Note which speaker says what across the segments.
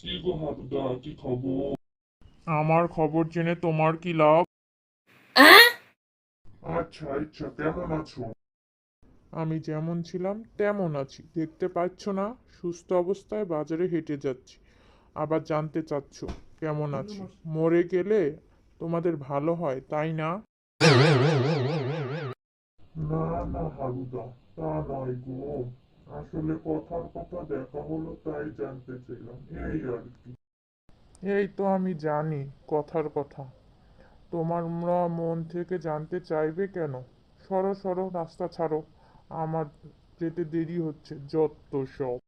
Speaker 1: কি গো হারুদা, কি খবর? আমার খবর জেনে তোমার কি লাভ? আচ্ছা আচ্ছা, কেমন আছো? আমি যেমন ছিলাম তেমন আছি, দেখতে পাচ্ছ না? সুস্থ অবস্থায় বাজারে হেঁটে যাচ্ছি। আবার জানতে চাচ্ছ কেমন আছি? মরে গেলে তোমাদের ভালো হয়, তাই না? না না হারুদা, তা নয় গো। আসলে কথার কথা দেখা হলো, তাই জানতে চাইলাম, এই আর কি। এই তো আমি জানি কথার কথা। তোমরা মন থেকে জানতে চাইবে কেন? সরো সরো, রাস্তা ছাড়ো। আমার যেতে দেরি হচ্ছে, যত সব।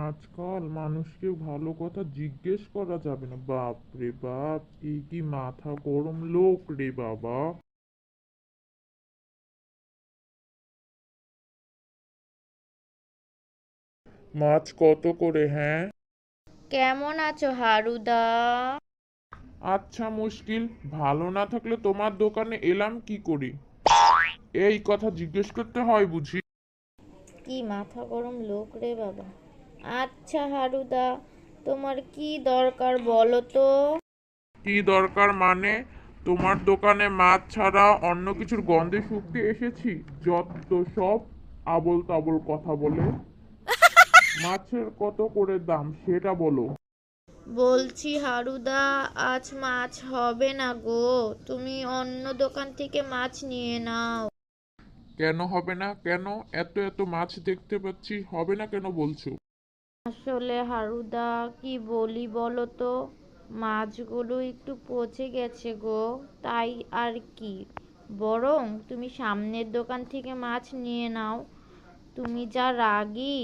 Speaker 1: আজকাল মানুষকে ভালো কথা জিজ্ঞেস করা যাবে না, বাপ রে বাপ, এই কি মাথা গরম লোক রে বাবা। মাছ কত করে, হ্যাঁ?
Speaker 2: কেমন আছো হারুদা?
Speaker 1: আচ্ছা মুশকিল, ভালো না থাকলে তোমার দোকানে এলাম কি করি? এই কথা জিজ্ঞেস করতে হয় বুঝি?
Speaker 2: কি মাথা গরম লোক রে বাবা। আচ্ছা হারুদা, তোমার কি দরকার বলো তো?
Speaker 1: কি দরকার মানে? তোমার দোকানে মাছ ছাড়া অন্য কিছুর গন্ধে শুকতে এসেছি? যত সব আবোল তাবোল কথা বলে। মাছের কত করে দাম সেটা বলো।
Speaker 2: বলছি হারুদা, আজ মাছ হবে না গো। তুমি অন্য দোকান থেকে মাছ নিয়ে নাও।
Speaker 1: কেন হবে না, কেন? এত এত মাছ দেখতে পাচ্ছি, হবে না কেন বলছো?
Speaker 2: আসলে হারুদা, কি বলি বলো তো, মাছগুলো একটু পচে গেছে গো। তাই আর কি, বরং তুমি সামনের দোকান থেকে মাছ নিয়ে নাও। তুমি যা রাগী,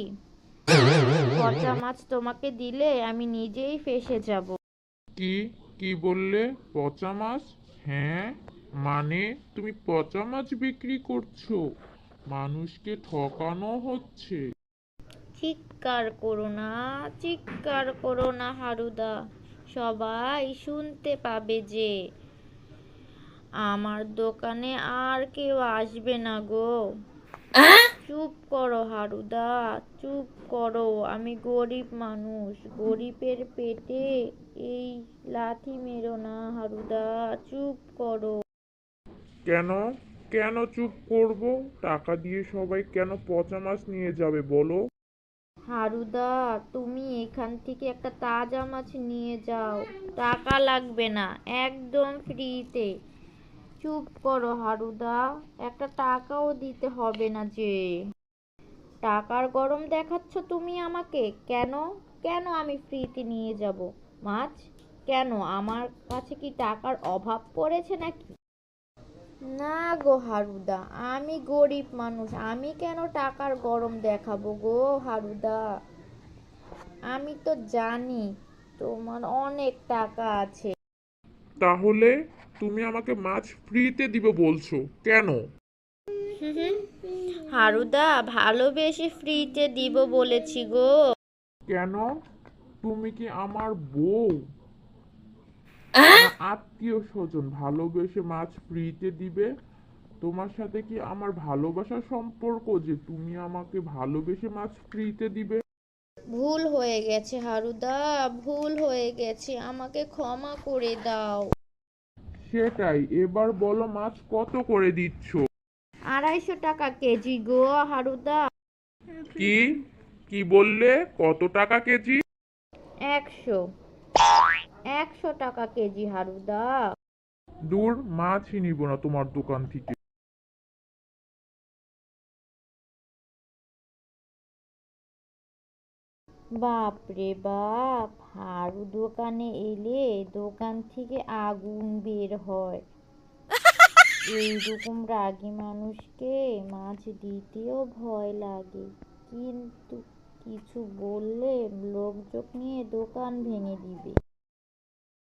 Speaker 2: পচা মাছ তোমাকে দিলে আমি নিজেই ফেঁসে যাব।
Speaker 1: কি কি বললে? পচা মাছ? হ্যাঁ, মানে তুমি পচা মাছ বিক্রি করছো? মানুষকে ঠকানো হচ্ছে।
Speaker 2: চিৎকার করো না, চিৎকার করো না হারুদা, সবাই শুনতে পাবে যে। আমার দোকানে আর কেউ আসবে না গো। চুপ করো হারুদা, চুপ করো। আমি গরিব মানুষ, গরিবের পেটে এই লাথি মেরো না হারুদা, চুপ করো।
Speaker 1: কেন? কেন চুপ করব? টাকা দিয়ে সবাই কেন পচা মাছ নিয়ে যাবে বলো?
Speaker 2: হারুদা, তুমি এখান থেকে একটা তাজা মাছ নিয়ে যাও, টাকা লাগবে না, একদম ফ্রিতে। চুপ করো হারুদা, একটা টাকাও দিতে হবে না যে। টাকার গরম দেখাচ্ছ তুমি আমাকে? কেন? কেন আমি ফ্রিতে নিয়ে যাব মাছ? কেন, আমার কাছে কি টাকার অভাব পড়েছে নাকি? না গো হারুদা, আমি গরিব মানুষ, আমি কেন টাকার গরম দেখাবো গো হারুদা। আমি তো জানি তোমার অনেক টাকা আছে।
Speaker 1: তাহলে তুমি আমাকে মাছ ফ্রিতে দিবে বলছো কেন?
Speaker 2: হুম হুম, হারুদা, ভালোবেসে ফ্রিতে দিব বলেছি গো।
Speaker 1: কেন? তুমি কি আমার বউ না আত্মীয় স্বজন ভালোবেসে মাছ ফ্রিতে দিবে? তোমার সাথে কি আমার ভালোবাসার সম্পর্ক যে তুমি আমাকে ভালোবেসে মাছ ফ্রিতে দিবে?
Speaker 2: ভুল হয়ে গেছে হারুদা, ভুল হয়ে গেছে, আমাকে ক্ষমা করে দাও।
Speaker 1: সেটাই, এবার বলো মাছ কত করে দিচ্ছ?
Speaker 2: 250 টাকা কেজি গো হারুদা।
Speaker 1: কি কি বললে? কত টাকা কেজি?
Speaker 2: 100, 100 টাকা কেজি হারুদা।
Speaker 1: দূর, মাছই নিব না তোমার দোকান থেকে।
Speaker 2: বাপ রে বাপ, হারু দোকানে এলে দোকান থেকে আগুন বের হয়। এইরকম রাগী মানুষকে মাছ দিতেও ভয় লাগে, কিন্তু কিছু বললে লোকজন নিয়ে দোকান ভেঙে দিবে।